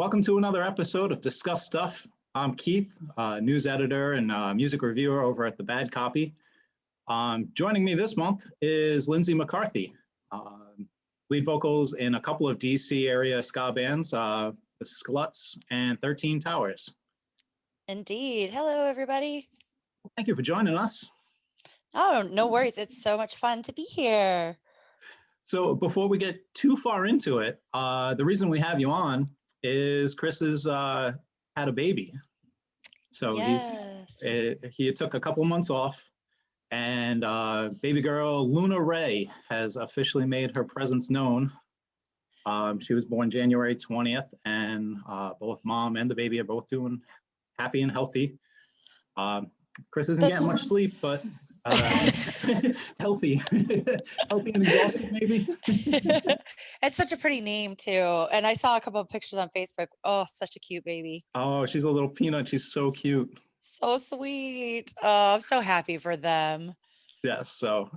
welcome to another episode of Discuss Stuff. I'm Keith, news editor and music reviewer over at The Bad Copy. Joining me this month is Lindsay McCarthy, lead vocals in a couple of DC area ska bands, the Skluttz and 13 Towers. Indeed. Hello, everybody. Thank you for joining us. Oh, no worries. It's so much fun to be here. So before we get too far into it, the reason we have you on is Chris has had a baby. So yes. he took a couple months off, and baby girl Luna Ray has officially made her presence known. She was born January 20th, and both mom and the baby are both doing happy and healthy. Chris isn't getting much sleep, but healthy and exhausted maybe. It's such a pretty name too, and I saw a couple of pictures on Facebook. Oh, such a cute baby. Oh, she's a little peanut. She's so cute, so sweet. Oh, I'm so happy for them. Yes, so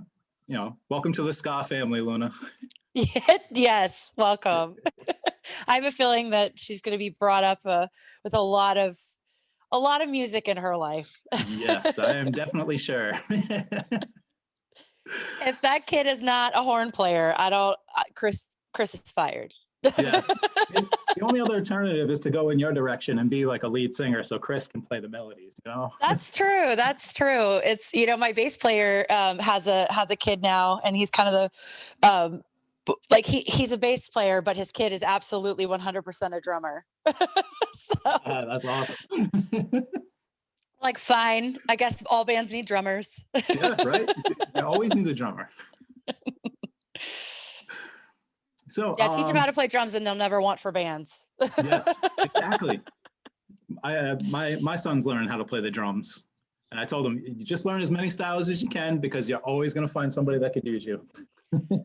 welcome to the ska family, Luna. Yes, welcome. I have a feeling that she's going to be brought up with a lot of music in her life. Yes, I am definitely sure. If that kid is not a horn player, Chris is fired. Yeah. The only other alternative is to go in your direction and be like a lead singer so Chris can play the melodies, That's true. It's, my bass player has a kid now, and he's kind of the he's a bass player, but his kid is absolutely 100% a drummer. That's awesome. Fine. I guess all bands need drummers. Yeah, right. You always need a drummer. So yeah, teach them how to play drums, and they'll never want for bands. Yes, exactly. My son's learning how to play the drums, and I told him, you just learn as many styles as you can because you're always going to find somebody that could use you.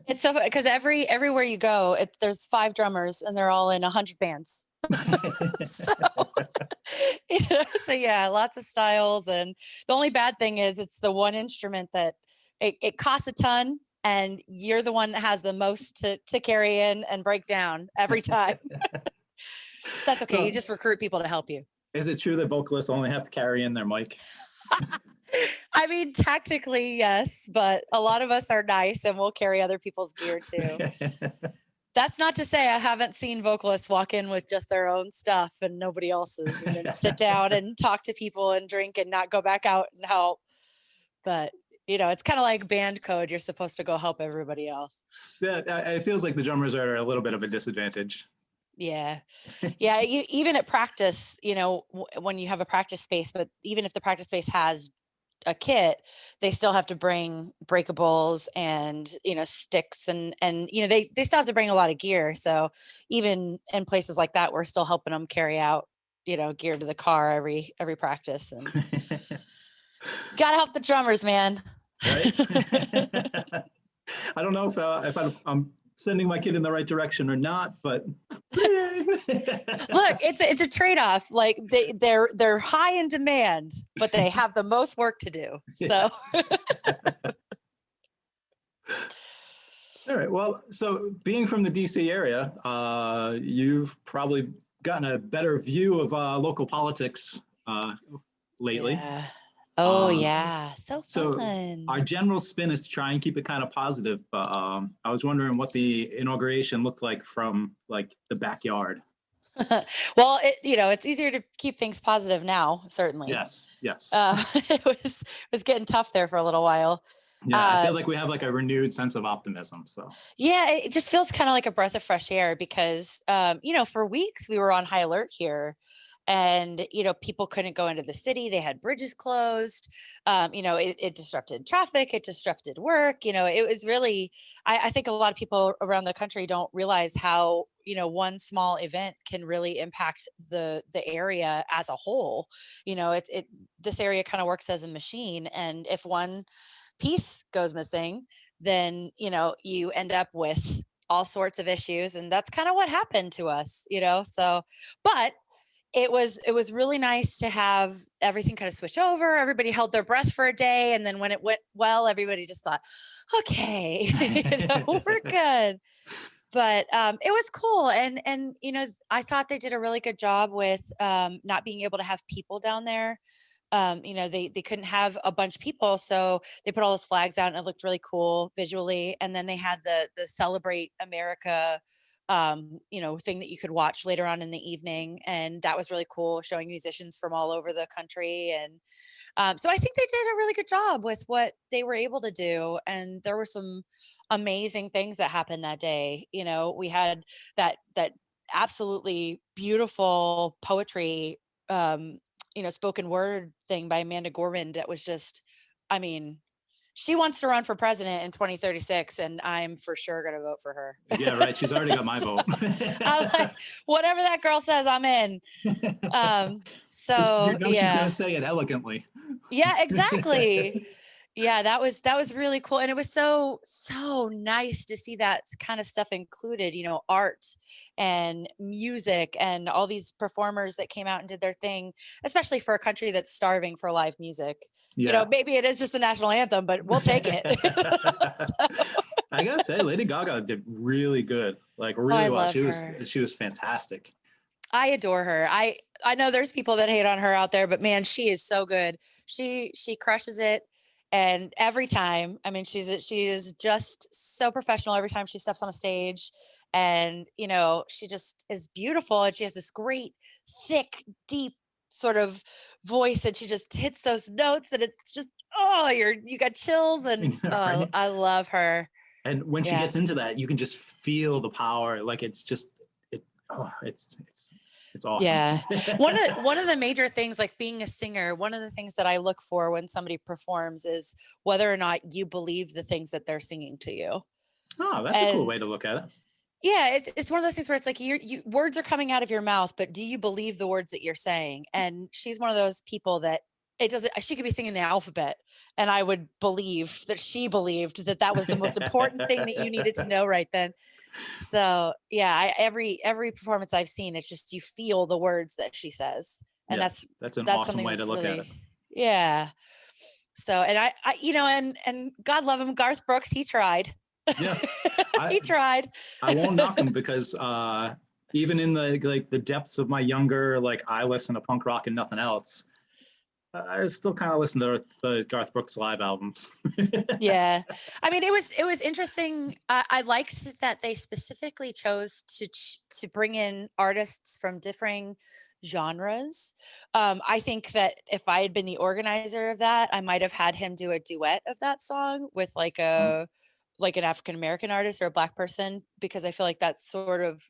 It's so because everywhere you go, there's 5 drummers, and they're all in 100 bands. So yeah, lots of styles, and the only bad thing is it's the one instrument that it costs a ton, and you're the one that has the most to carry in and break down every time. That's okay. You just recruit people to help you. Is it true that vocalists only have to carry in their mic? I mean, technically, yes, but a lot of us are nice and we'll carry other people's gear too. That's not to say I haven't seen vocalists walk in with just their own stuff and nobody else's, and then sit down and talk to people and drink and not go back out and help. But, it's kind of like band code. You're supposed to go help everybody else. Yeah, it feels like the drummers are a little bit of a disadvantage. Yeah. Yeah. Even at practice, when you have a practice space, but even if the practice space has a kit, they still have to bring breakables and sticks and they still have to bring a lot of gear. So even in places like that, we're still helping them carry out gear to the car every practice, and gotta help the drummers, man. Right. I don't know if I'm sending my kid in the right direction or not, but look, it's a trade-off. Like they're high in demand, but they have the most work to do. So all right. Well, so being from the DC area, you've probably gotten a better view of local politics lately. Yeah. Oh, yeah. So fun. Our general spin is to try and keep it kind of positive. But I was wondering what the inauguration looked like from the backyard. Well, it's easier to keep things positive now, certainly. Yes. It was getting tough there for a little while. Yeah, I feel like we have a renewed sense of optimism. So yeah, it just feels kind of like a breath of fresh air because, for weeks we were on high alert here. And, people couldn't go into the city. They had bridges closed. It disrupted traffic. It disrupted work. It was really, I think a lot of people around the country don't realize how, one small event can really impact the area as a whole. This area kind of works as a machine. And if one piece goes missing, then, you end up with all sorts of issues. And that's kind of what happened to us, but it was really nice to have everything kind of switch over. Everybody held their breath for a day. And then when it went well, everybody just thought, okay, we're good. but it was cool. And I thought they did a really good job with not being able to have people down there. They couldn't have a bunch of people, so they put all those flags out and it looked really cool visually. And then they had the Celebrate America thing that you could watch later on in the evening, and that was really cool, showing musicians from all over the country. And so I think they did a really good job with what they were able to do. And there were some amazing things that happened that day. We had that absolutely beautiful poetry, spoken word thing by Amanda Gorman that was just, I mean, she wants to run for president in 2036, and I'm for sure going to vote for her. Yeah, right. She's already got my vote. I like whatever that girl says, I'm in. So You know she's going yeah. to say it elegantly. Yeah, exactly. Yeah, that was really cool. And it was so nice to see that kind of stuff included, art and music and all these performers that came out and did their thing, especially for a country that's starving for live music. Yeah. Maybe it is just the national anthem, but we'll take it. So, I gotta say, Lady Gaga did really good, like oh, really I well. love her. She was fantastic. I adore her. I know there's people that hate on her out there, but man, she is so good. She crushes it. And every time, I mean, she is just so professional every time she steps on a stage. And, she just is beautiful, and she has this great, thick, deep sort of voice, and she just hits those notes, and it's just, oh, you got chills. And oh, Right? I love her. And when she Yeah. gets into that, you can just feel the power. Like it's just it. Oh, it's awesome. Yeah. One of the major things, like being a singer, one of the things that I look for when somebody performs is whether or not you believe the things that they're singing to you. Oh, that's a cool And way to look at it. yeah, it's one of those things where it's like words are coming out of your mouth, but do you believe the words that you're saying? And she's one of those people that it doesn't, she could be singing the alphabet and I would believe that she believed that that was the most important thing that you needed to know right then. So yeah, every performance I've seen, it's just you feel the words that she says, and Yeah, that's that's an that's awesome something way to that's look at it. really, yeah. So and and God love him, Garth Brooks, he tried. Yeah, I He tried. I won't knock him because even in the depths of my younger, like I listen to punk rock and nothing else, I still kind of listen to the Garth Brooks live albums. Yeah. I mean, it was interesting. I liked that they specifically chose to bring in artists from differing genres. I think that if I had been the organizer of that, I might have had him do a duet of that song with like an African American artist or a Black person, because I feel like that's sort of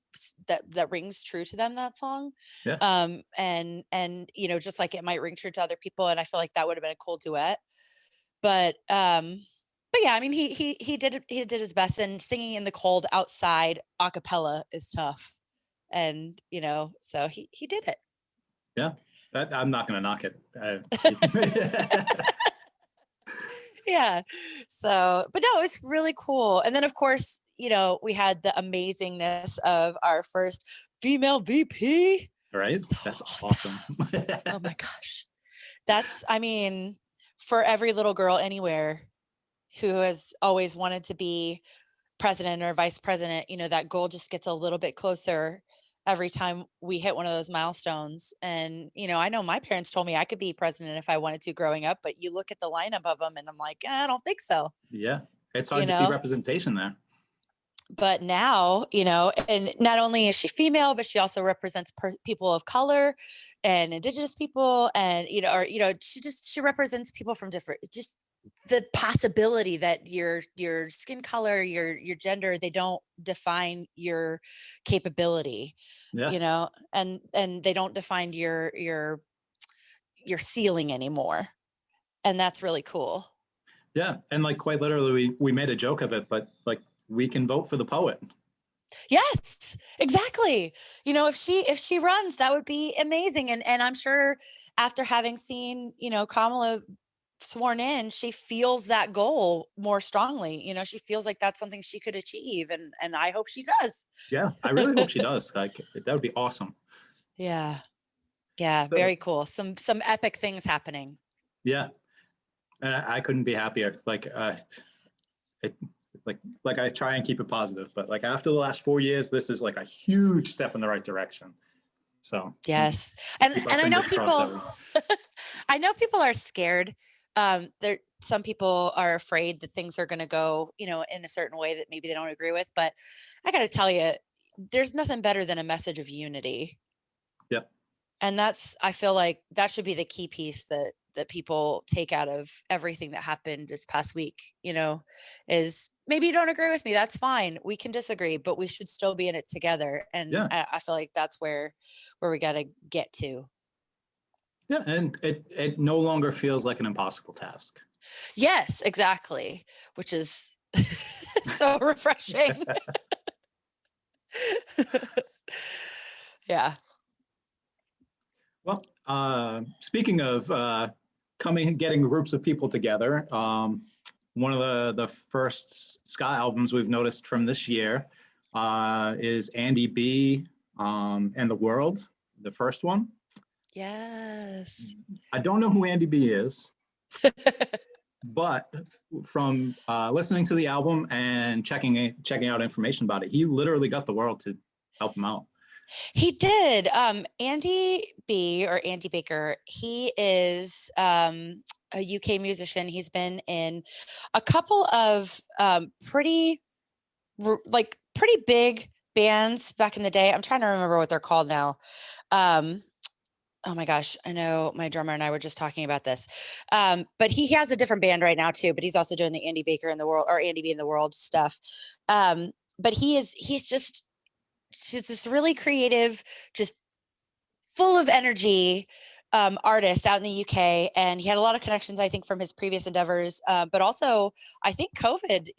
that rings true to them, that song. Yeah, And just like it might ring true to other people, and I feel like that would have been a cool duet. But yeah, I mean, he did his best, and singing in the cold outside a cappella is tough. And so he did it. yeah. I'm not going to knock it. Yeah. So, but no, it's really cool. And then of course, we had the amazingness of our first female VP. Right? So That's awesome. awesome. Oh my gosh. I mean, for every little girl anywhere who has always wanted to be president or vice president, that goal just gets a little bit closer every time we hit one of those milestones. And, I know my parents told me I could be president if I wanted to growing up, but you look at the lineup of them and I'm like, I don't think so, Yeah, it's you hard to see know? representation there. But now, and not only is she female, but she also represents people of color and indigenous people. And, she represents people from different, just the possibility that your skin color, your gender, they don't define your capability, Yeah, and they don't define your ceiling anymore. And that's really cool. yeah, and like quite literally, we made a joke of it, but like we can vote for the poet. Yes, exactly. If she runs, that would be amazing. And I'm sure after having seen, Kamala sworn in, she feels that goal more strongly. She feels like that's something she could achieve. And I hope she does. Yeah, I really hope she does. Like that would be awesome. Yeah. Yeah. So Very cool. Some epic things happening. yeah, and I couldn't be happier. Like it, like I try and keep it positive, but like after the last 4 years, this is like a huge step in the right direction. So Yes. And keep our I know fingers crossed that people I know people are scared. There some people are afraid that things are going to go, in a certain way that maybe they don't agree with, but I got to tell you, there's nothing better than a message of unity. Yep. And I feel like that should be the key piece that people take out of everything that happened this past week, is maybe you don't agree with me. That's fine. We can disagree, but we should still be in it together. And Yeah. I feel like that's where we got to get to. Yeah. And it no longer feels like an impossible task. Yes, exactly. Which is so refreshing. Yeah. Well, speaking of getting groups of people together, one of the first ska albums we've noticed from this year is Andy B and the World, the first one. Yes. I don't know who Andy B is, but from listening to the album and checking out information about it, he literally got the World to help him out. He did. Andy B or Andy Baker, he is a UK musician. He's been in a couple of pretty big bands back in the day. I'm trying to remember what they're called now. Oh my gosh, I know my drummer and I were just talking about this. But he has a different band right now too, but he's also doing the Andy Baker in the World or Andy B in the World stuff. But he's just this really creative, just full of energy artist out in the UK. And he had a lot of connections, I think, from his previous endeavors. But also, I think COVID,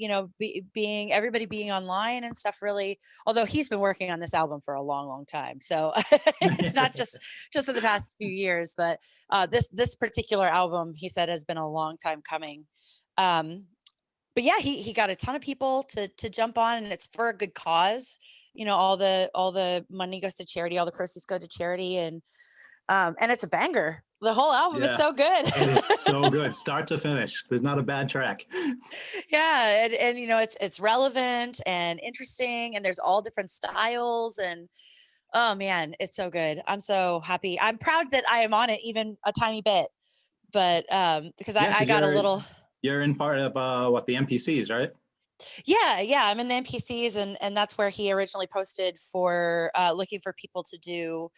being everybody being online and stuff really, although he's been working on this album for a long, long time. So it's not just in the past few years, but this particular album, he said, has been a long time coming. But yeah, he got a ton of people to jump on, and it's for a good cause. All the money goes to charity, all the proceeds go to charity, and it's a banger. The whole album is so good. It is so good, start to finish. There's not a bad track. Yeah, and it's relevant and interesting, and there's all different styles, and oh man, it's so good. I'm so happy. I'm proud that I am on it, even a tiny bit, but because I got a little. You're in part of the NPCs, right? Yeah, I'm in the NPCs, and that's where he originally posted for looking for people to do,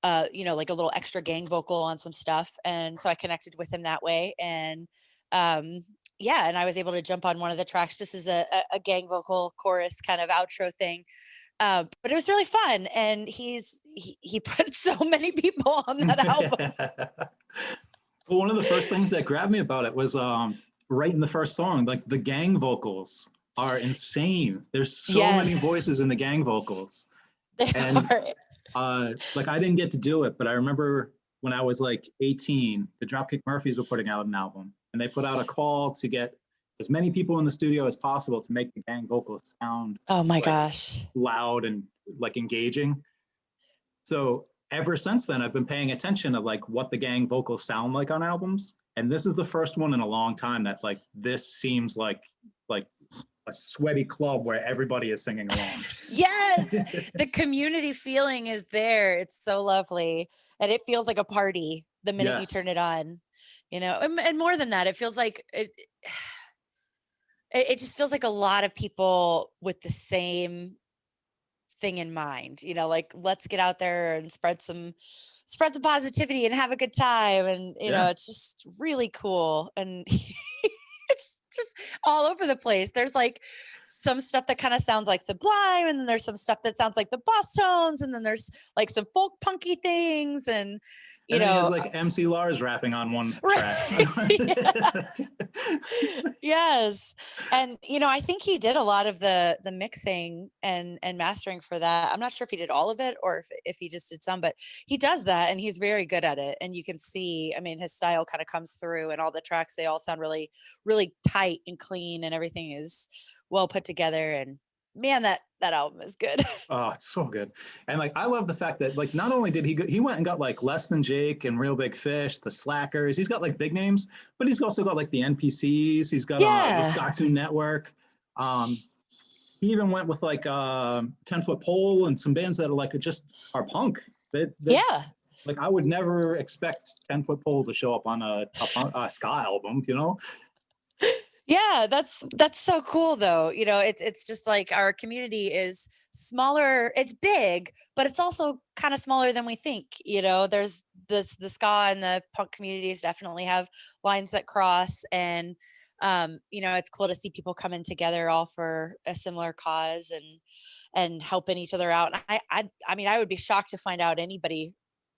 like a little extra gang vocal on some stuff, and so I connected with him that way, and yeah, and I was able to jump on one of the tracks just as a gang vocal chorus kind of outro thing, but it was really fun, and he put so many people on that album. Well, one of the first things that grabbed me about it was right in the first song, like the gang vocals are insane. There's so many voices in the gang vocals. And like I didn't get to do it, but I remember when I was like 18, the Dropkick Murphys were putting out an album, and they put out a call to get as many people in the studio as possible to make the gang vocals sound gosh, loud and like engaging. So ever since then, I've been paying attention to like what the gang vocals sound like on albums. And this is the first one in a long time that like this seems like a sweaty club where everybody is singing along. Yes, the community feeling is there. It's so lovely, and it feels like a party the minute you turn it on. And more than that, it feels like it just feels like a lot of people with the same thing in mind. Like let's get out there and spread some positivity and have a good time, and it's just really cool, and it's just all over the place. There's like some stuff that kind of sounds like Sublime, and then there's some stuff that sounds like the Boss Tones, and then there's like some folk punky things, and then there's like MC Lars rapping on one track. Yes, and I think he did a lot of the mixing and mastering for that. I'm not sure if he did all of it or if he just did some, but he does that, and he's very good at it. And you can see, I mean, his style kind of comes through, and all the tracks, they all sound really, really tight and clean, and everything is well put together. And man, that album is good. Oh, it's so good. And like I love the fact that like not only did he went and got like Less Than Jake and Real Big Fish, the Slackers, he's got like big names, but he's also got like the NPCs, he's got the Cartoon Network. Um, he even went with like 10-foot pole and some bands that are like just are punk. Yeah. Like I would never expect 10-foot pole to show up on a ska album, you know? Yeah, that's so cool though. It's just like our community is smaller. It's big, but it's also kind of smaller than we think. There's the ska and the punk communities definitely have lines that cross, and it's cool to see people coming together all for a similar cause and helping each other out. And I mean, I would be shocked to find out anybody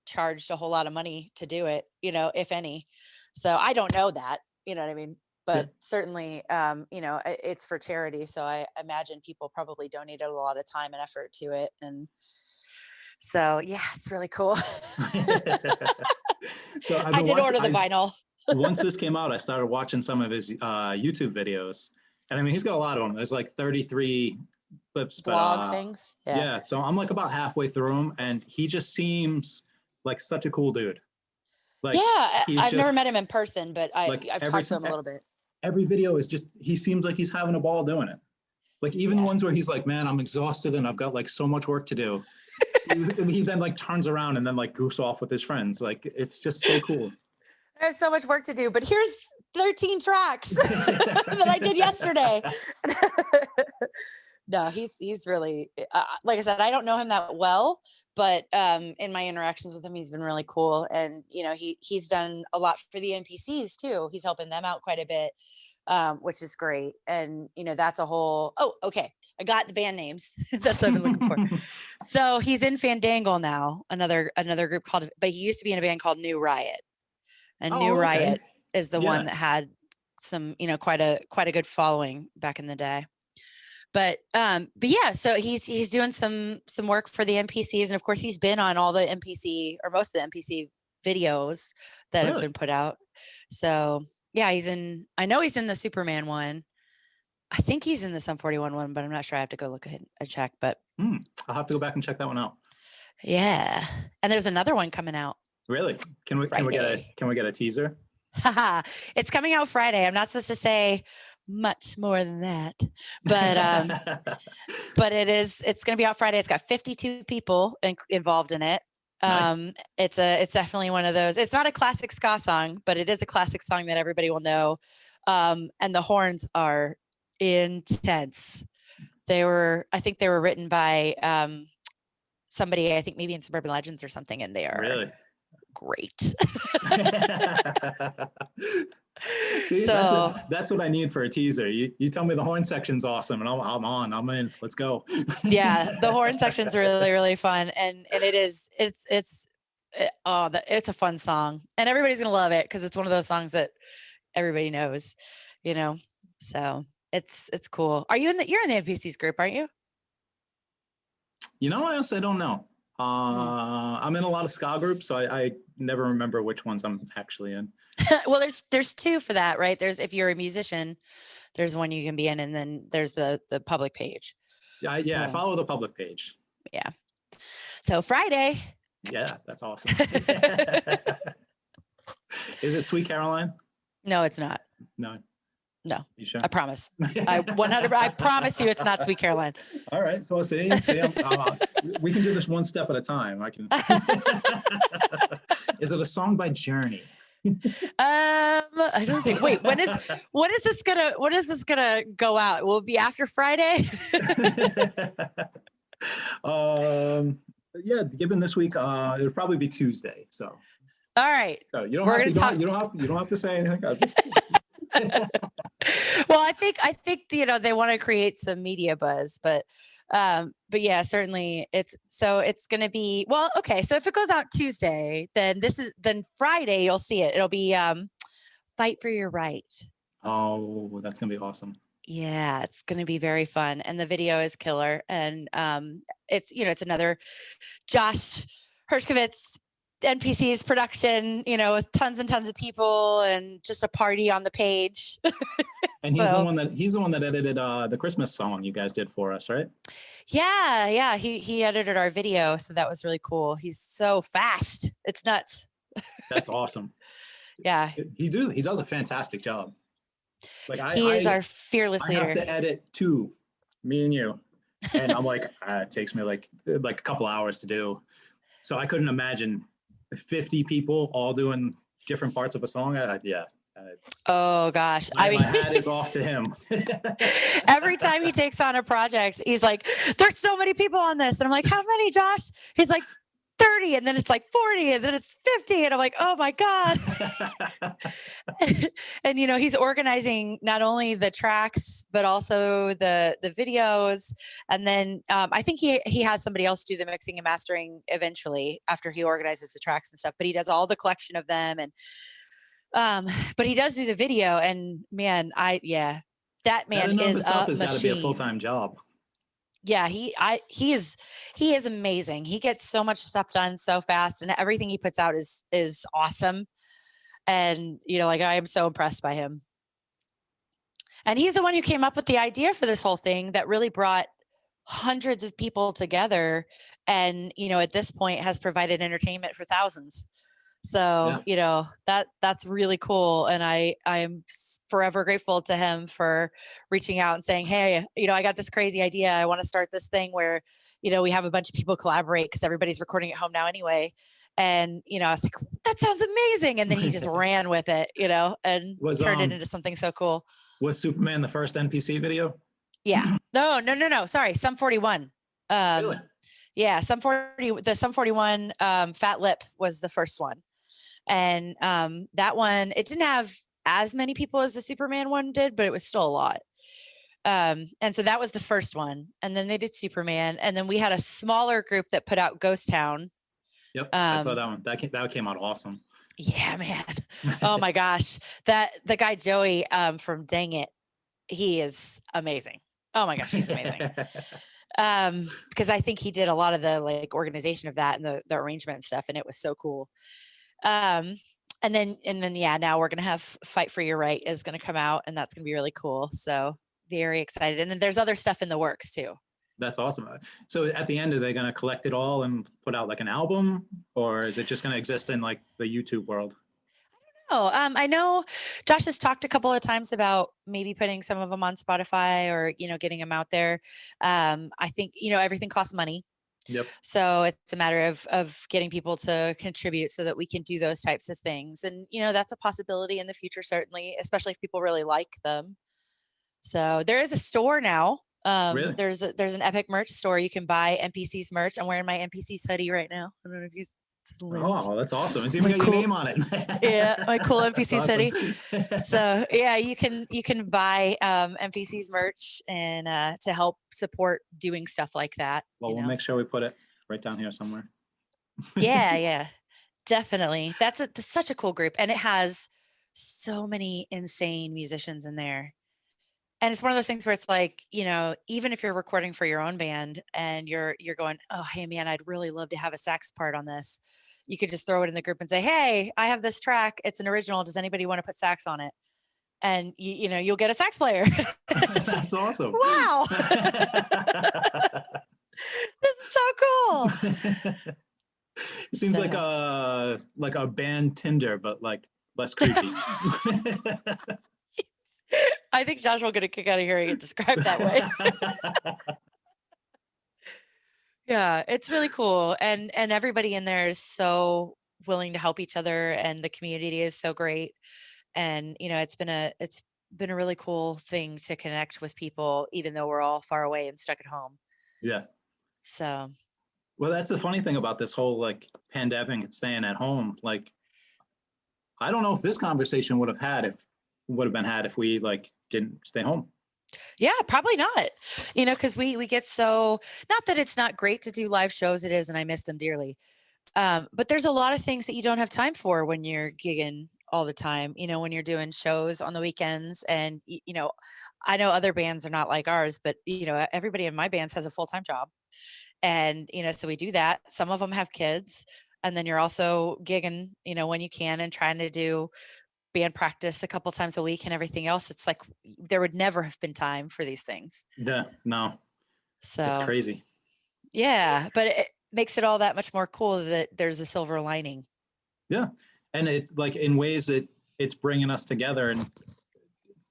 charged a whole lot of money to do it, if any. So I don't know that, you know what I mean? Yeah. But certainly, it's for charity. So I imagine people probably donated a lot of time and effort to it. And so, yeah, it's really cool. So I've I been did watching. order the vinyl. Once this came out, I started watching some of his YouTube videos, and I mean, he's got a lot of them. There's like 33 clips, but Vlog things. yeah. So I'm like about halfway through them, and he just seems like such a cool dude. Like Yeah, he's I've just never met him in person, but like I've talked to him a little bit. every video is just he seems like he's having a ball doing it. Like even the Yeah. ones where he's like, man, I'm exhausted and I've got like so much work to do. he then like turns around and then like goofs off with his friends. Like it's just so cool. I have so much work to do, but here's 13 tracks that I did yesterday. No, he's really, like I said, I don't know him that well, but in my interactions with him, he's been really cool. And he's done a lot for the NPCs too. He's helping them out quite a bit, which is great. And that's a whole. Oh, okay, I got the band names. That's what I've been looking for. So he's in Fandangle now, another group called, but he used to be in a band called New Riot. And New Riot is the one that had some, quite a good following back in the day. But yeah, so he's doing some work for the NPCs, and of course he's been on all the NPC or most of the NPC videos that have been put out. So yeah, I know he's in the Superman one. I think he's in the Sum 41 one, but I'm not sure. I have to go look ahead and check. But I'll have to go back and check that one out. Yeah, and there's another one coming out. Really? Can we get a teaser? It's coming out Friday. I'm not supposed to say much more than that, but but it's going to be out Friday. It's got 52 people involved in it. Nice. It's definitely one of those. It's not a classic ska song, but it is a classic song that everybody will know. And the horns are intense. I think they were written by somebody, I think maybe in Suburban Legends or something, and they are really great. See, so that's what I need for a teaser. You tell me the horn section's awesome, and I'm in. Let's go. Yeah, the horn section's really, really fun, and it's a fun song, and everybody's gonna love it because it's one of those songs that everybody knows, So it's cool. You're in the NPCs group, aren't you? I honestly don't know. I'm in a lot of ska groups, so I never remember which ones I'm actually in. Well, there's two for that, right? There's, if you're a musician, there's one you can be in, and then there's the public page. Yeah, I follow the public page. Yeah. So Friday. Yeah, that's awesome. Is it Sweet Caroline? No, it's not. No. You sure? I promise. I promise you it's not Sweet Caroline. All right. So see, we can do this one step at a time. Is it a song by Journey? I don't think. Wait, when is this gonna go out? Will it be after Friday? Yeah, given this week, it would probably be Tuesday. So. All right. So you don't have to say anything. Well, I think they want to create some media buzz, but yeah, certainly it's going to be, well, okay. So if it goes out Tuesday, then Friday you'll see it. It'll be Fight for Your Right. Oh, that's going to be awesome. Yeah, it's going to be very fun, and the video is killer. And it's another Josh Hershkovitz NPCs production, with tons and tons of people and just a party on the page. And he's the one that edited the Christmas song you guys did for us, right? Yeah. He edited our video, so that was really cool. He's so fast. It's nuts. That's awesome. Yeah. He does a fantastic job. Like He is our fearless I have leader. to edit 2, me and you, and I'm like, it takes me like a couple hours to do. So I couldn't imagine 50 people all doing different parts of a song. Yeah, Oh gosh. I my mean, hat is off to him. every time he takes on a project, he's like, there's so many people on this. And I'm like, how many, Josh? He's like, 30. And then it's like 40. And then it's 50. And I'm like, oh my God. And he's organizing not only the tracks, but also the videos. And then I think he has somebody else do the mixing and mastering eventually after he organizes the tracks and stuff. But he does all the collection of them. And but he does do the video, and man, that man That in of is itself a has got to be a machine. full-time job. Yeah, he is amazing. He gets so much stuff done so fast, and everything he puts out is awesome. And like, I am so impressed by him. And he's the one who came up with the idea for this whole thing that really brought hundreds of people together, and at this point has provided entertainment for thousands. So, that's really cool. And I am forever grateful to him for reaching out and saying, hey, I got this crazy idea. I want to start this thing where, we have a bunch of people collaborate because everybody's recording at home now anyway. And, I was like, that sounds amazing. And then he just ran with it, and turned it into something so cool. Was Superman the first NPC video? Yeah. No. Sorry. Sum 41. Really? Yeah. Sum 41 Fat Lip was the first one. And that one, it didn't have as many people as the Superman one did, but it was still a lot. And so that was the first one. And then they did Superman. And then we had a smaller group that put out Ghost Town. Yep, I saw that one. That came out awesome. Yeah, man. Oh my gosh. The guy Joey from Dang It, he is amazing. Oh my gosh, he's amazing. Because I think he did a lot of the organization of that and the arrangement and stuff, and it was so cool. And then now we're gonna have Fight for Your Right is gonna come out, and that's gonna be really cool. So very excited. And then there's other stuff in the works too. That's awesome. So at the end, are they gonna collect it all and put out like an album, or is it just gonna exist in like the YouTube world? Oh, I know Josh has talked a couple of times about maybe putting some of them on Spotify or getting them out there. I think everything costs money. Yep. So it's a matter of getting people to contribute so that we can do those types of things. And, that's a possibility in the future, certainly, especially if people really like them. So there is a store now. Really? There's an Epic merch store. You can buy NPCs merch. I'm wearing my NPCs hoodie right now. I don't know if you Oh, that's awesome. It's even got your name on it. Yeah, my cool NPC awesome. hoodie. So yeah, you can buy NPCs merch and to help support doing stuff like that. Well, we'll make sure we put it right down here somewhere. Yeah, definitely. That's such a cool group, and it has so many insane musicians in there. And it's one of those things where it's like, even if you're recording for your own band and you're going, oh, hey man, I'd really love to have a sax part on this. You could just throw it in the group and say, hey, I have this track. It's an original. Does anybody want to put sax on it? And you'll get a sax player. That's awesome. Wow. This is so cool. It seems like a band Tinder, but like less creepy. I think Josh will get a kick out of hearing it described that way. Yeah, it's really cool. And everybody in there is so willing to help each other, and the community is so great. And it's been a really cool thing to connect with people, even though we're all far away and stuck at home. Yeah. So well, that's the funny thing about this whole like pandemic and staying at home. Like, I don't know if this conversation would have been had if we like didn't stay home. Yeah, probably not. Because we get so, not that it's not great to do live shows, it is, and I miss them dearly. But there's a lot of things that you don't have time for when you're gigging all the time, when you're doing shows on the weekends. And, I know other bands are not like ours, but, everybody in my bands has a full-time job. And, so we do that. Some of them have kids. And then you're also gigging, when you can, and trying to do band practice a couple times a week and everything else. It's like there would never have been time for these things. Yeah, no. So it's crazy. Yeah, but it makes it all that much more cool that there's a silver lining. Yeah, and it like in ways that it's bringing us together, and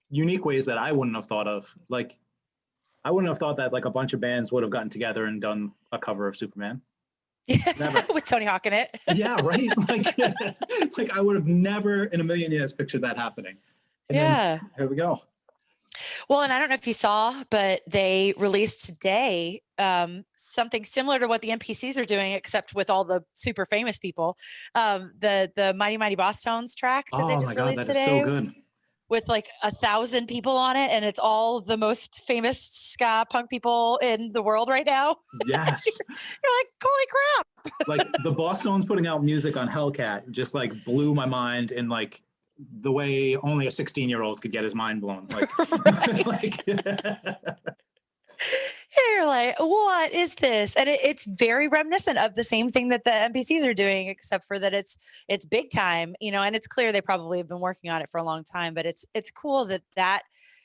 unique ways that I wouldn't have thought of. Like, I wouldn't have thought that like a bunch of bands would have gotten together and done a cover of Superman. Never. With Tony Hawk in it. Yeah, right. Like, like I would have never in a million years pictured that happening. And Yeah. then here we go. Well, and I don't know if you saw, but they released today something similar to what the NPCs are doing, except with all the super famous people. The Mighty Mighty Boss Tones track that they Oh my just God, released that is so today, good. with like 1,000 people on it, and it's all the most famous ska punk people in the world right now. Yes. You're like, holy crap! Like the Boston's putting out music on Hellcat just like blew my mind in like the way only a 16-year-old could get his mind blown. Like, Right. like And you're like, what is this? And it's very reminiscent of the same thing that the NPCs are doing, except for that it's big time, and it's clear they probably have been working on it for a long time, but it's cool that that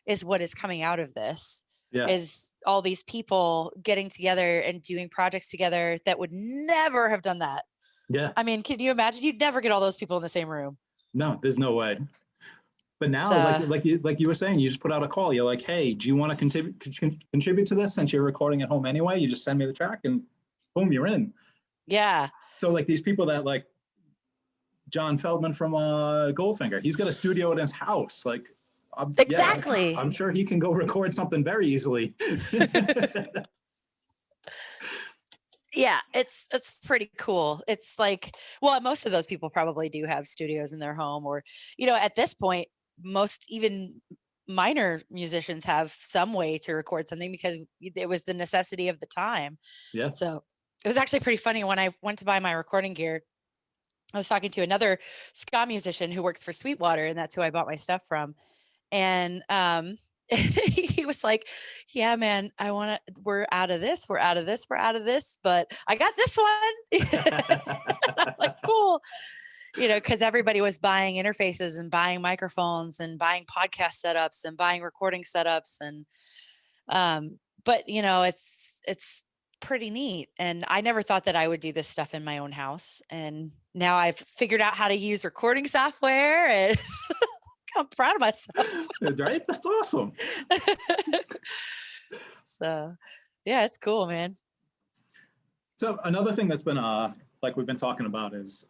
is what is coming out of this, yeah, is all these people getting together and doing projects together that would never have done that. yeah. I mean, can you imagine? You'd never get all those people in the same room. No, there's no way. But now, So, like you were saying, you just put out a call. You're like, hey, do you want to contribute to this? Since you're recording at home anyway, you just send me the track and boom, you're in. yeah. So like these people that like John Feldman from Goldfinger, he's got a studio in his house. Like, Exactly. Yeah, I'm sure he can go record something very easily. Yeah, it's pretty cool. It's like, well, most of those people probably do have studios in their home, or at this point, most even minor musicians have some way to record something because it was the necessity of the time. Yeah. So it was actually pretty funny when I went to buy my recording gear. I was talking to another ska musician who works for Sweetwater, and that's who I bought my stuff from. And he was like, yeah, man, we're out of this, we're out of this, but I got this one. I'm like, cool. Because everybody was buying interfaces and buying microphones and buying podcast setups and buying recording setups. And but it's pretty neat. And I never thought that I would do this stuff in my own house. And now I've figured out how to use recording software, and I'm proud of myself. Right? That's awesome. So yeah, it's cool, man. So another thing that's been like we've been talking about is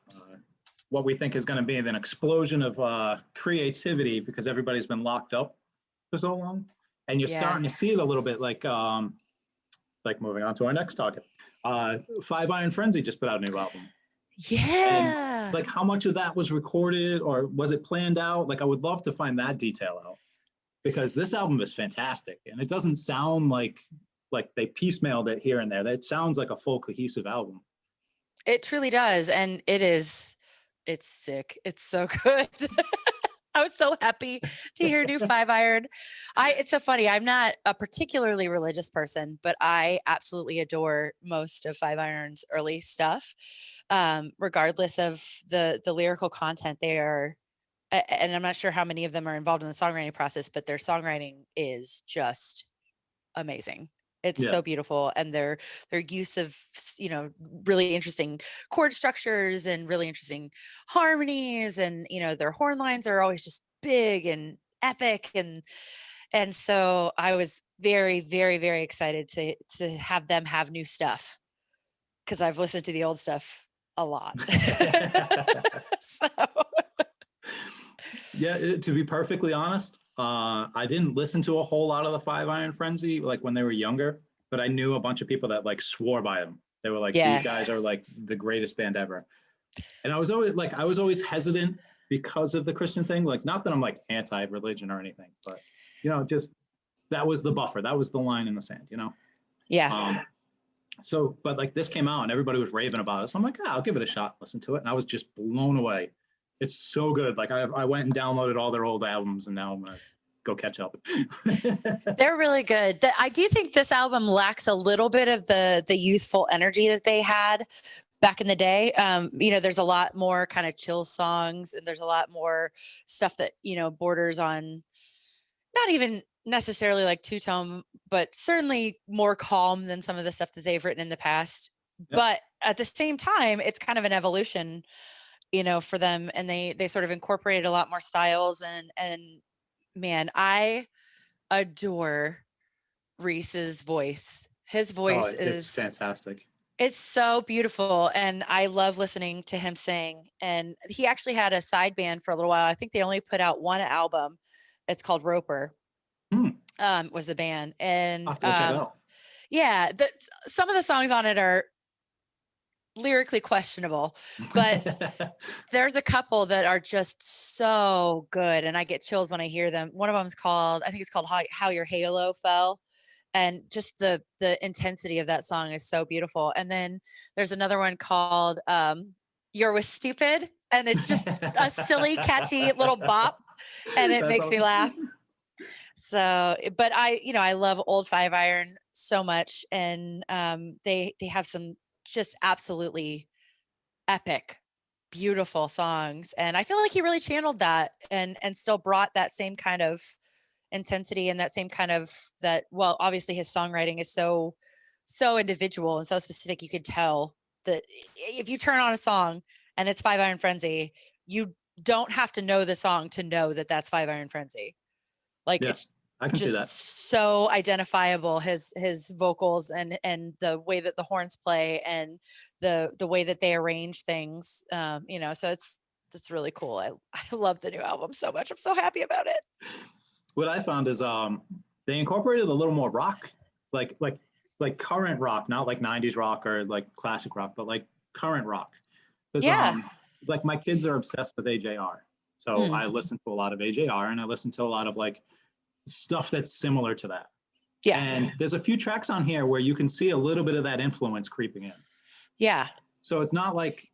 what we think is going to be an explosion of creativity because everybody's been locked up for so long, and you're starting to see it a little bit. Like moving on to our next topic, Five Iron Frenzy just put out a new album. Yeah. And, like, how much of that was recorded or was it planned out? Like, I would love to find that detail out because this album is fantastic, and it doesn't sound like they piecemealed it here and there. It sounds like a full cohesive album. It truly does, and it's sick. It's so good. I was so happy to hear new Five Iron. It's so funny. I'm not a particularly religious person, but I absolutely adore most of Five Iron's early stuff. Regardless of the lyrical content, they are, and I'm not sure how many of them are involved in the songwriting process, but their songwriting is just amazing. It's so beautiful, and their use of really interesting chord structures and really interesting harmonies, and their horn lines are always just big and epic, and so I was very, very, very excited to have them have new stuff because I've listened to the old stuff a lot. So. Yeah, to be perfectly honest, I didn't listen to a whole lot of the Five Iron Frenzy like when they were younger, but I knew a bunch of people that like swore by them. They were like, these guys are like the greatest band ever. And I was always hesitant because of the Christian thing. Like, not that I'm like anti-religion or anything, but just that was the buffer. That was the line in the sand, Yeah. So, but like this came out and everybody was raving about it. So I'm like, I'll give it a shot, listen to it. And I was just blown away. It's so good. Like I went and downloaded all their old albums, and now I'm gonna go catch up. They're really good. I do think this album lacks a little bit of the youthful energy that they had back in the day. There's a lot more kind of chill songs, and there's a lot more stuff that borders on not even necessarily like two-tone, but certainly more calm than some of the stuff that they've written in the past. Yep. But at the same time, it's kind of an evolution for them, and they sort of incorporated a lot more styles and man, I adore Reese's voice. His Oh, voice it's is fantastic. it's so beautiful, and I love listening to him sing, and he actually had a side band for a little while. I think they only put out 1 album. It's called Roper, Hmm. was the band, I'll and, have to go check it out. yeah, some of the songs on it are lyrically questionable, but there's a couple that are just so good, and I get chills when I hear them. One of them's called I think it's called How Your Halo Fell, and just the intensity of that song is so beautiful. And then there's another one called, You're With Stupid, and it's just a silly, catchy little bop, and it That's makes me all. laugh. So, but I love old Five Iron so much, and, they have some just absolutely epic, beautiful songs, and I feel like he really channeled that and still brought that same kind of intensity and that same kind of that well, obviously his songwriting is so individual and so specific, you could tell that if you turn on a song and it's Five Iron Frenzy, you don't have to know the song to know that that's Five Iron Frenzy. Like, Yeah, it's I can see that. just so identifiable, his vocals and the way that the horns play and the way that they arrange things, so it's really cool. I love the new album so much. I'm so happy about it. What I found is they incorporated a little more rock, like like like current rock, not like 90s rock or like classic rock, but like current rock. Because Yeah. like my kids are obsessed with AJR. So Mm. I listen to a lot of AJR and I listen to a lot of like stuff that's similar to that. Yeah. And there's a few tracks on here where you can see a little bit of that influence creeping in. Yeah. So it's not like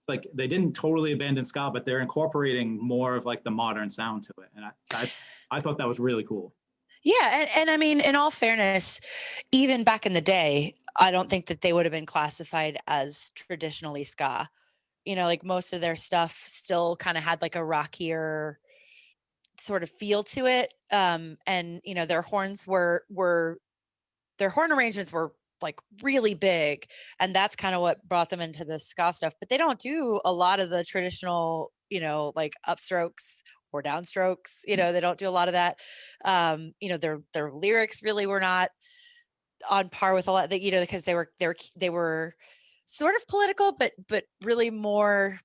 they didn't totally abandon ska, but they're incorporating more of like the modern sound to it. And I thought that was really cool. Yeah, and I mean, in all fairness, even back in the day, I don't think that they would have been classified as traditionally ska. Like most of their stuff still kind of had like a rockier sort of feel to it. And their their horn arrangements were like really big, and that's kind of what brought them into the ska stuff. But they don't do a lot of the traditional, like upstrokes or downstrokes. They don't do a lot of that. Their lyrics really were not on par with a lot that because they were sort of political, but really more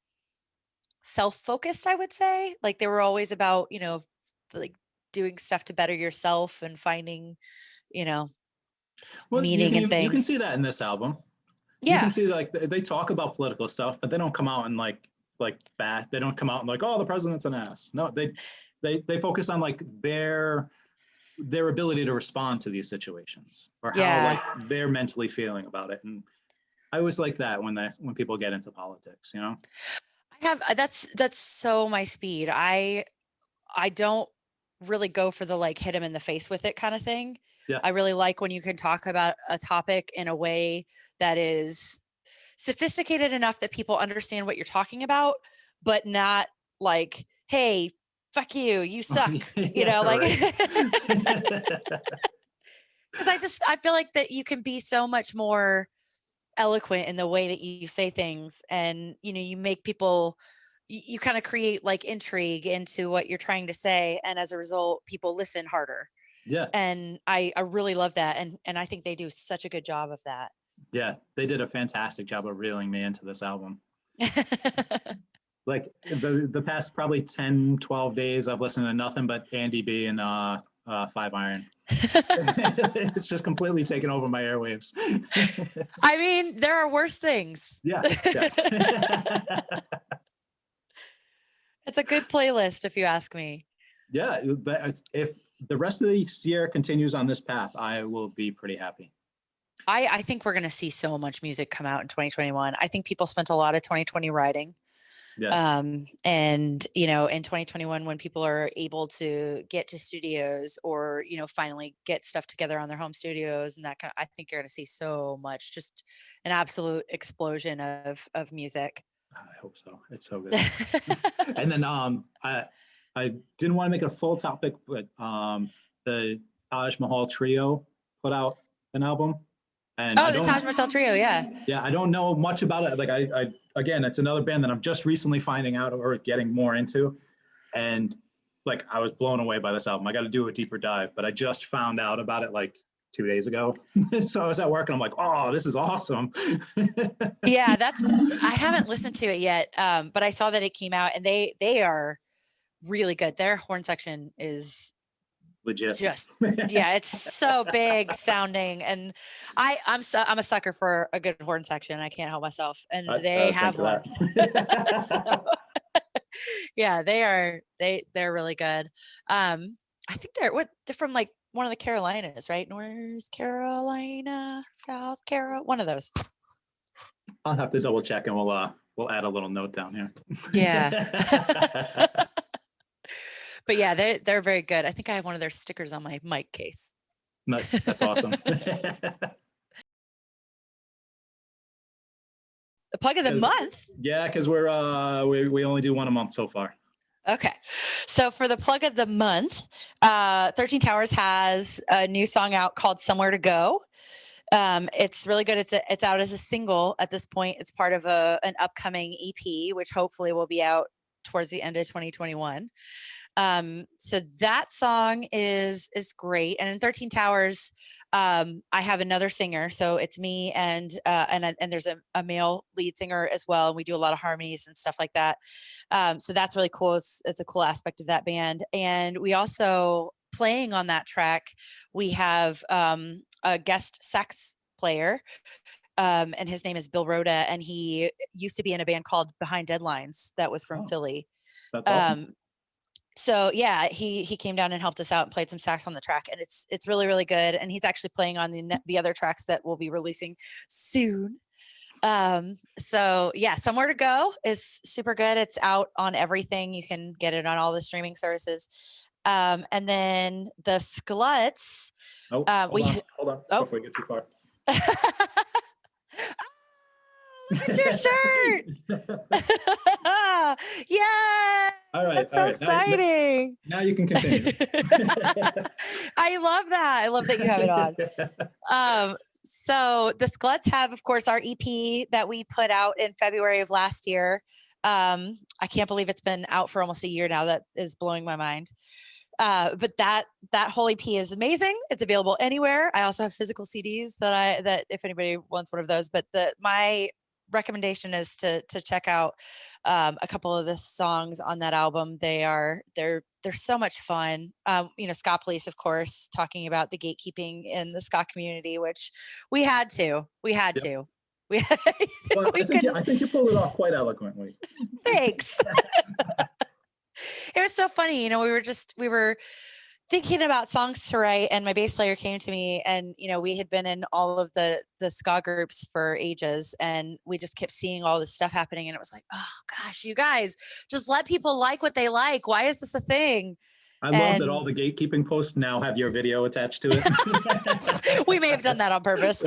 self-focused, I would say. Like they were always about like doing stuff to better yourself and finding you know Well, meaning and you can things. see that in this album. You can Yeah. see like they talk about political stuff, but they don't come out and like bad. They don't come out and like, oh, the president's an ass. No, they focus on like their ability to respond to these situations or how Yeah. like they're mentally feeling about it. And I always like that when people get into politics, you know? I have that's so my speed. I don't really go for the like hit him in the face with it kind of thing. Yeah. I really like when you can talk about a topic in a way that is sophisticated enough that people understand what you're talking about, but not like, hey, fuck you, you suck. Yeah, Like right. because I feel like that you can be so much more eloquent in the way that you say things, and you make people you kind of create like intrigue into what you're trying to say, and as a result people listen harder, Yeah. and I really love that, and I think they do such a good job of that. Yeah, they did a fantastic job of reeling me into this album. Like the past probably 10, 12 days, I've listened to nothing but Andy B and Five Iron. It's just completely taken over my airwaves. I mean, there are worse things. Yeah, yes. It's a good playlist if you ask me. Yeah, if the rest of this year continues on this path, I will be pretty happy. I think we're going to see so much music come out in 2021. I think people spent a lot of 2020 writing. Yeah. And in 2021, when people are able to get to studios or finally get stuff together on their home studios and that kind of, I think you're going to see so much, just an absolute explosion of music. I hope so. It's so good. And then I didn't want to make it a full topic, but the Taj Mahal Trio put out an album. And the Taj Mahal Trio, yeah. Yeah, I don't know much about it. Like again, it's another band that I'm just recently finding out or getting more into. And like, I was blown away by this album. I got to do a deeper dive, but I just found out about it like 2 days ago. So I was at work and I'm like, oh, this is awesome. Yeah, I haven't listened to it yet, but I saw that it came out, and they are really good. Their horn section is Legit. just, yeah, it's so big sounding, and I'm a sucker for a good horn section. I can't help myself, and they have one. So, yeah, they're really good. I think they're from like one of the Carolinas, right? North Carolina, South Carolina, one of those. I'll have to double check, and we'll add a little note down here. Yeah. But yeah, they're very good. I think I have one of their stickers on my mic case. Nice. That's awesome. The plug of the month. Yeah, because we only do one a month so far. Okay. So for the plug of the month, 13 Towers has a new song out called Somewhere to Go. It's really good. It's out as a single at this point. It's part of an upcoming EP, which hopefully will be out towards the end of 2021. So that song is great. And in 13 Towers, I have another singer. So it's me and there's a male lead singer as well. And we do a lot of harmonies and stuff like that. So that's really cool. It's a cool aspect of that band. And we also, playing on that track, we have a guest sax player. And his name is Bill Rhoda, and he used to be in a band called Behind Deadlines that was from Philly. That's awesome. So yeah, he came down and helped us out and played some sax on the track, and it's really, really good. And he's actually playing on the other tracks that we'll be releasing soon. So yeah, Somewhere to Go is super good. It's out on everything. You can get it on all the streaming services. And then the Skluttz. Hold on before we get too far. Look at your shirt. Yeah. All right. That's so exciting. Now you can continue. I love that. I love that you have it on. So the Skluttz have, of course, our EP that we put out in February of last year. I can't believe it's been out for almost a year now. That is blowing my mind. But that whole EP is amazing. It's available anywhere. I also have physical CDs that if anybody wants one of those, but my recommendation is to check out a couple of the songs on that album. They're so much fun. Ska Police, of course, talking about the gatekeeping in the ska community, which we had to. I think you pulled it off quite eloquently. Thanks. It was so funny. We were thinking about songs to write, and my bass player came to me, and we had been in all of the ska groups for ages, and we just kept seeing all this stuff happening, and it was like, oh gosh, you guys, just let people like what they like. Why is this a thing? I love that all the gatekeeping posts now have your video attached to it. We may have done that on purpose.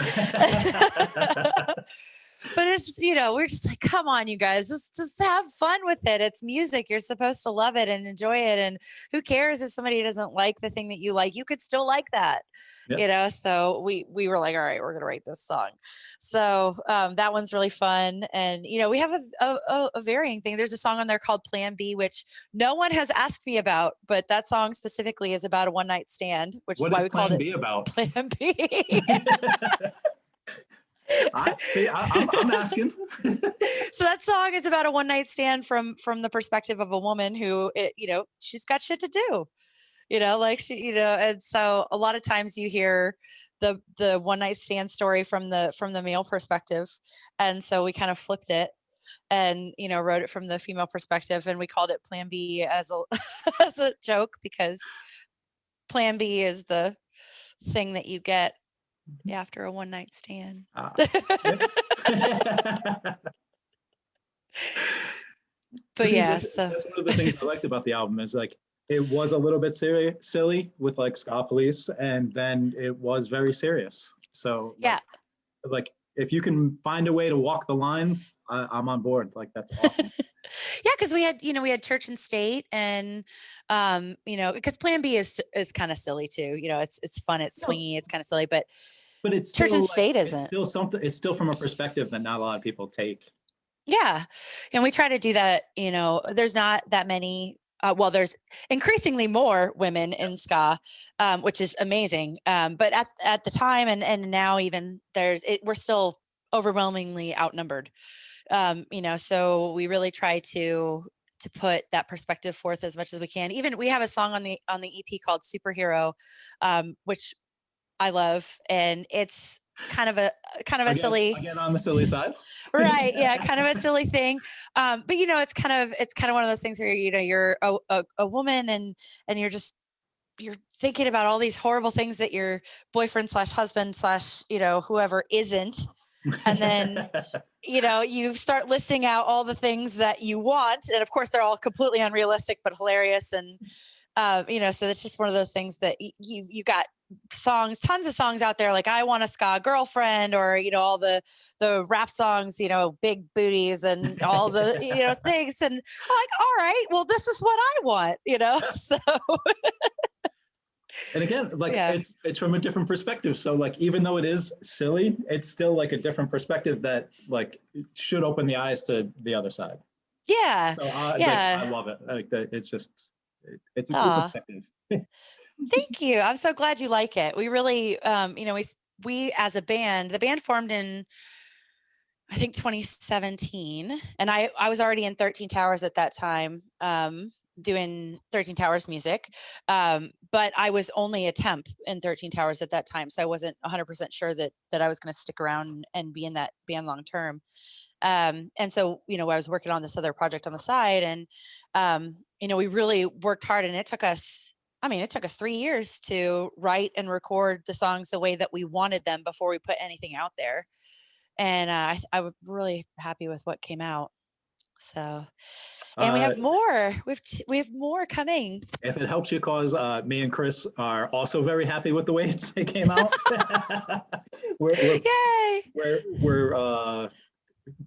But it's, we're just like, come on, you guys, just have fun with it. It's music. You're supposed to love it and enjoy it. And who cares if somebody doesn't like the thing that you like? You could still like that, So we were like, all right, we're going to write this song. So that one's really fun. And, we have a varying thing. There's a song on there called Plan B, which no one has asked me about, but that song specifically is about a one night stand, which is why we called it about? Plan B. I'm asking. So that song is about a one night stand from the perspective of a woman who, she's got shit to do, and so a lot of times you hear the one night stand story from the male perspective, and so we kind of flipped it and wrote it from the female perspective, and we called it Plan B as a joke, because Plan B is the thing that you get after a one night stand. But yeah, that's one of the things I liked about the album, is like it was a little bit silly with like Ska Police, and then it was very serious. So yeah, like if you can find a way to walk the line, I'm on board. Like that's awesome. Yeah, because we had Church and State, and because Plan B is kind of silly too. It's fun, it's swingy, it's kind of silly, but it's Church and State isn't. It's still something. It's still from a perspective that not a lot of people take. Yeah, and we try to do that. There's not that many well, there's increasingly more women in ska, which is amazing. But at the time and now even we're still overwhelmingly outnumbered. So we really try to put that perspective forth as much as we can. Even we have a song on the EP called Superhero, which I love, and it's kind of a silly, again on the silly side. right? Yeah, kind of a silly thing. But it's kind of one of those things where you're a woman and you're thinking about all these horrible things that your boyfriend slash husband slash whoever isn't, and then you start listing out all the things that you want, and of course they're all completely unrealistic but hilarious, and so it's just one of those things that you got tons of songs out there like I Want a Ska Girlfriend, or all the rap songs, big booties and all the things, and I'm like, all right, well, this is what I want, so. And again, like Yeah. it's from a different perspective. So like, even though it is silly, it's still like a different perspective that like should open the eyes to the other side. Yeah. So Yeah. I love it. Like it's just, it's a cool Aw. perspective. Thank you. I'm so glad you like it. We really, we as a band, the band formed in, I think 2017, and I was already in 13 Towers at that time, doing 13 Towers music. But I was only a temp in 13 Towers at that time, so I wasn't 100% sure that I was going to stick around and be in that band long term. And so, I was working on this other project on the side, and we really worked hard, and it took us 3 years to write and record the songs the way that we wanted them before we put anything out there. And I was really happy with what came out. So, and we have more. We have more coming. If it helps you, cause me and Chris are also very happy with the way it came out. Yay! We're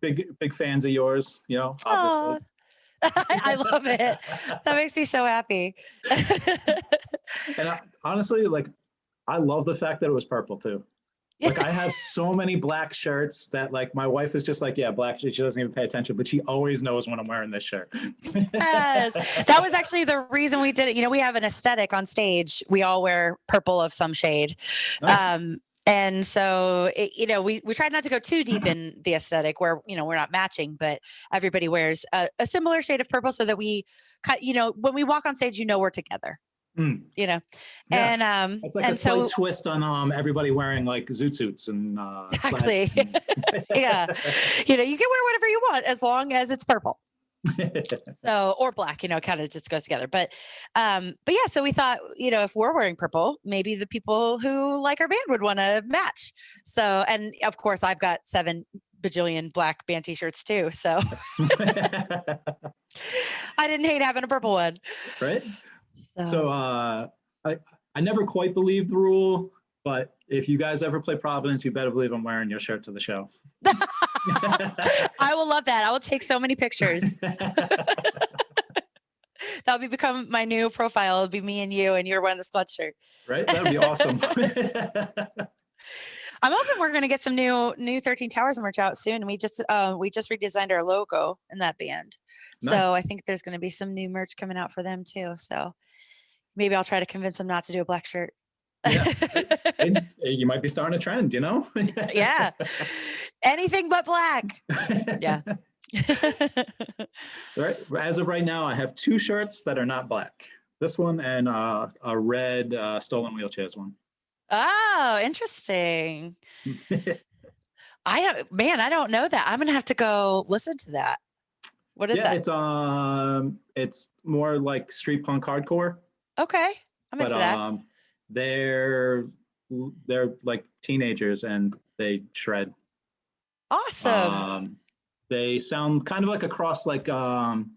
big fans of yours. Obviously. I love it. That makes me so happy. And honestly, like, I love the fact that it was purple too. Like, I have so many black shirts that like my wife is just like, yeah, black. She doesn't even pay attention, but she always knows when I'm wearing this shirt. Yes, that was actually the reason we did it. We have an aesthetic on stage. We all wear purple of some shade. Nice. And so, we tried not to go too deep in the aesthetic where, we're not matching, but everybody wears a similar shade of purple so that we, when we walk on stage, we're together. Yeah. And it's like a slight twist on everybody wearing like zoot suits and exactly. Yeah, you can wear whatever you want as long as it's purple. So, or black, kind of just goes together. But yeah, so we thought, if we're wearing purple, maybe the people who like our band would want to match. So, and of course, I've got 7 bajillion black band t-shirts too. So I didn't hate having a purple one. Right. So I never quite believed the rule, but if you guys ever play Providence, you better believe I'm wearing your shirt to the show. I will love that. I will take so many pictures. That'll become my new profile. It'll be me and you, and you're wearing the Skluttz shirt. Right? That'd be awesome. I'm hoping we're going to get some new 13 Towers merch out soon. We just redesigned our logo in that band. Nice. So I think there's going to be some new merch coming out for them too. So maybe I'll try to convince them not to do a black shirt. Yeah. You might be starting a trend, Yeah. Anything but black. Yeah. Right. As of right now, I have 2 shirts that are not black. This one and a red Stolen Wheelchairs one. Oh, interesting. I don't know that. I'm gonna have to go listen to that. What is that? It's more like street punk hardcore. Okay, I'm into that. They're like teenagers and they shred. Awesome. They sound kind of like a cross, like not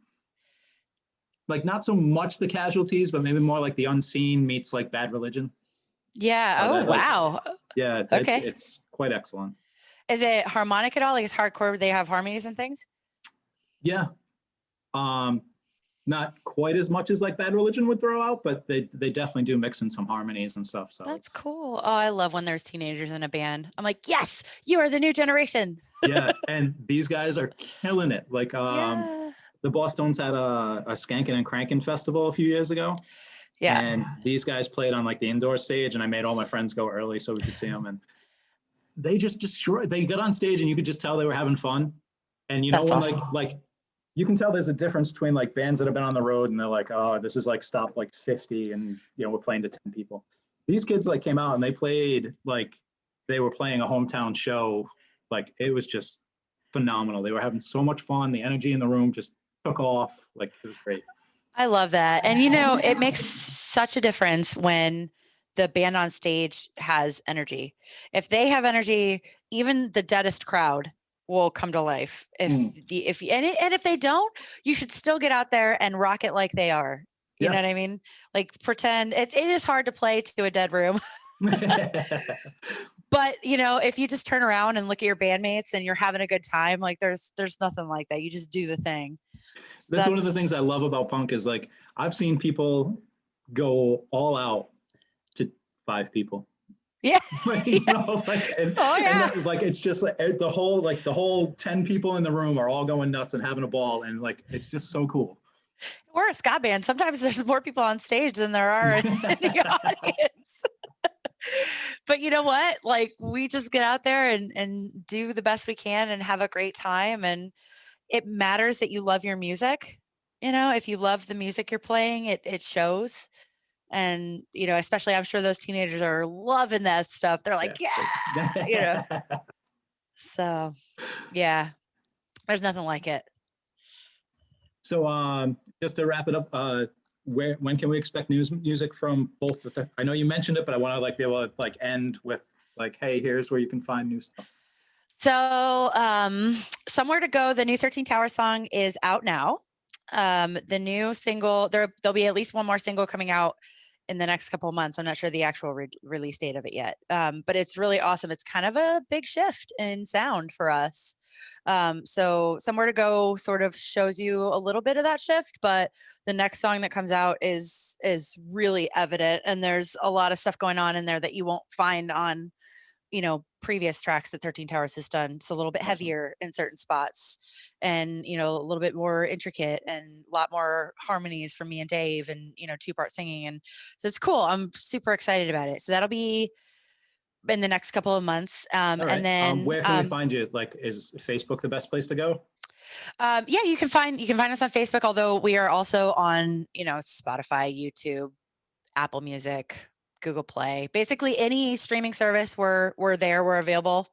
so much the Casualties, but maybe more like the Unseen meets like Bad Religion. Yeah. Wow. Yeah. Okay. It's quite excellent. Is it harmonic at all? Like, it's hardcore. They have harmonies and things. Yeah. Not quite as much as like Bad Religion would throw out, but they definitely do mix in some harmonies and stuff. So that's cool. Oh, I love when there's teenagers in a band. I'm like, yes, you are the new generation. Yeah, and these guys are killing it. Like, the Bosstones had a Skankin' and Crankin' festival a few years ago. Yeah. And these guys played on like the indoor stage, and I made all my friends go early so we could see them. And they just destroyed. They got on stage, and you could just tell they were having fun. And you know, That's when awesome. like you can tell there's a difference between like bands that have been on the road and they're like, oh, this is like stop like 50, and you know, we're playing to 10 people. These kids like came out and they played like they were playing a hometown show. Like it was just phenomenal. They were having so much fun. The energy in the room just took off. Like it was great. I love that. And, you know, it makes such a difference when the band on stage has energy. If they have energy, even the deadest crowd will come to life. And if they don't, you should still get out there and rock it like they are. You know what I mean? Like pretend it is hard to play to a dead room. But, you know, if you just turn around and look at your bandmates and you're having a good time, like there's nothing like that. You just do the thing. So That's one of the things I love about punk is like I've seen people go all out to 5 people. Yeah. You know, like and like it's just like the whole 10 people in the room are all going nuts and having a ball, and like it's just so cool. We're a ska band. Sometimes there's more people on stage than there are in the audience. But you know what? Like we just get out there and do the best we can and have a great time. And it matters that you love your music. You know, if you love the music you're playing, it shows. And, you know, especially I'm sure those teenagers are loving that stuff. They're like, yeah, you know. So yeah, there's nothing like it. So just to wrap it up, when can we expect music from both? I know you mentioned it, but I want to like be able to like end with like, hey, here's where you can find new stuff. So Somewhere to Go, the new 13 Tower song is out now. The new single, there'll be at least one more single coming out in the next couple of months. I'm not sure the actual release date of it yet, but it's really awesome. It's kind of a big shift in sound for us. So Somewhere to Go sort of shows you a little bit of that shift, but the next song that comes out is really evident, and there's a lot of stuff going on in there that you won't find on, you know, previous tracks that 13 Towers has done. It's a little bit heavier in certain spots, and, you know, a little bit more intricate and a lot more harmonies from me and Dave, and, you know, 2-part singing. And so it's cool. I'm super excited about it. So that'll be in the next couple of months. All right. And then where can we find you? Like, is Facebook the best place to go? Yeah, you can find us on Facebook, although we are also on, you know, Spotify, YouTube, Apple Music, Google Play, basically any streaming service. We're there. We're available.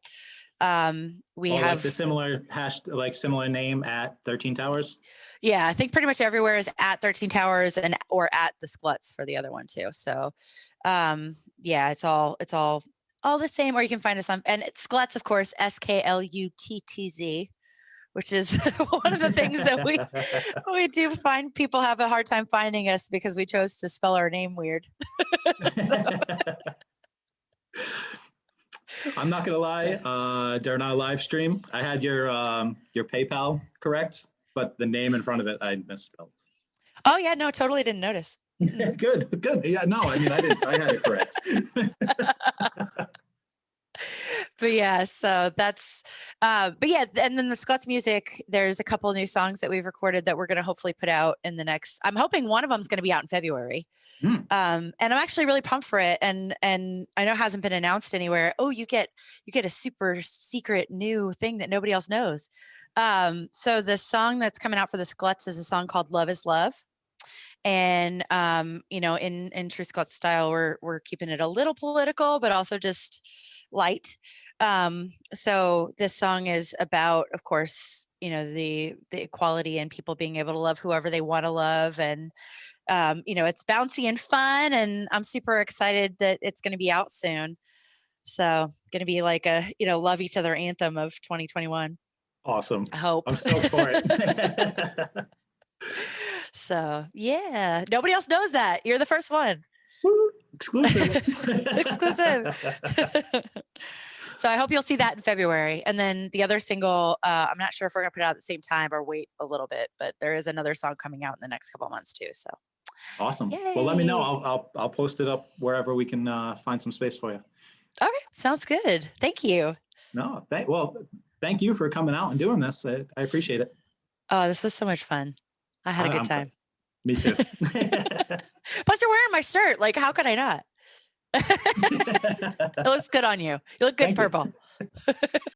We have like the similar name at 13 Towers. Yeah, I think pretty much everywhere is at 13 Towers or at the Skluttz for the other one too. So, yeah, it's all the same. Or you can find us on, and it's Skluttz, of course, Skluttz, which is one of the things that we do find people have a hard time finding us because we chose to spell our name weird. I'm not gonna lie, during our live stream, I had your PayPal correct, but the name in front of it I misspelled. Oh yeah, no, totally didn't notice. Good. Yeah, no, I mean I had it correct. But yeah, so that's but yeah, and then the Skluttz music, there's a couple new songs that we've recorded that we're going to hopefully put out in the next, I'm hoping one of them is going to be out in February. And I'm actually really pumped for it, and I know it hasn't been announced anywhere. Oh, you get a super secret new thing that nobody else knows. So the song that's coming out for the Skluttz is a song called Love is Love. And you know, in true Skluttz style, we're keeping it a little political, but also just light. So this song is about, of course, you know, the equality and people being able to love whoever they want to love. And you know, it's bouncy and fun, and I'm super excited that it's going to be out soon. So going to be like a, you know, love each other anthem of 2021. Awesome. I hope. I'm stoked for it. So yeah, nobody else knows that. You're the first one. Woo, exclusive. Exclusive. So I hope you'll see that in February. And then the other single, I'm not sure if we're gonna put it out at the same time or wait a little bit, but there is another song coming out in the next couple of months too. So awesome. Yay. Well, let me know. I'll post it up wherever we can find some space for you. Okay, sounds good. Thank you. No, thank you for coming out and doing this. I appreciate it. Oh, this was so much fun. I had a good I'm time. Me too. Plus, you're wearing my shirt. Like, how could I not? It looks good on you. You look good in Thank you. purple.